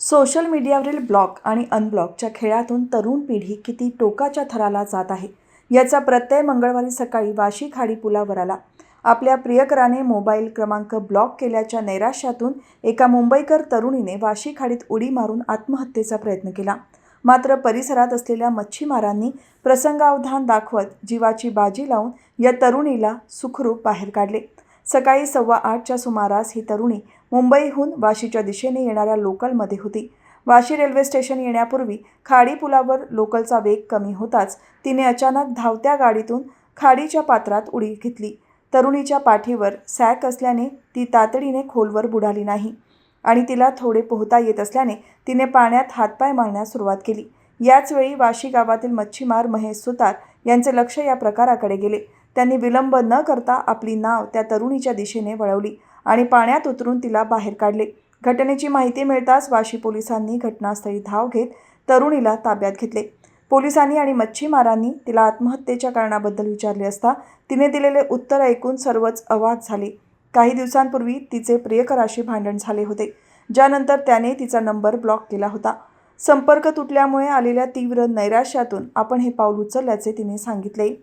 Social मीडियावरील block आणि अनब्लॉकच्या खेळातून तरुण पिढी किती टोकाच्या थराला जात आहे याचा प्रत्यय मंगळवारी सकाळी वाशी खाडी पुलावर आला. आपल्या प्रियकराने मोबाईल क्रमांक ब्लॉक केल्याच्या नैराश्यातून एका मुंबईकर तरुणीने वाशी खाडीत उडी मारून आत्महत्येचा प्रयत्न केला. मात्र परिसरात असलेल्या मच्छीमारांनी प्रसंगावधान दाखवत जीवाची बाजी लावून या तरुणीला सुखरूप बाहेर काढले. सकाळी 8:15च्या सुमारास ही तरुणी मुंबईहून वाशीच्या दिशेने येणाऱ्या लोकलमध्ये होती. वाशी रेल्वे स्टेशन येण्यापूर्वी खाडी पुलावर लोकलचा वेग कमी होताच तिने अचानक धावत्या गाडीतून खाडीच्या पात्रात उडी घेतली. तरुणीच्या पाठीवर सॅक असल्याने ती तातडीने खोलवर बुडाली नाही आणि तिला थोडे पोहता येत असल्याने तिने पाण्यात हातपाय मारण्यास सुरुवात केली. याच वेळी वाशी गावातील मच्छीमार महेश सुतार यांचे लक्ष या प्रकाराकडे गेले. त्यांनी विलंब न करता आपली नाव त्या तरुणीच्या दिशेने वळवली आणि पाण्यात उतरून तिला बाहेर काढले. घटनेची माहिती मिळताच वाशी पोलिसांनी घटनास्थळी धाव घेत तरुणीला ताब्यात घेतले. पोलिसांनी आणि मच्छीमारांनी तिला आत्महत्येच्या कारणाबद्दल विचारले असता तिने दिलेले उत्तर ऐकून सर्वच अवाक झाले. काही दिवसांपूर्वी तिचे प्रियकराशी भांडण झाले होते, ज्यानंतर त्याने तिचा नंबर ब्लॉक केला होता. संपर्क तुटल्यामुळे आलेल्या तीव्र नैराश्यातून आपण हे पाऊल उचलल्याचे तिने सांगितले.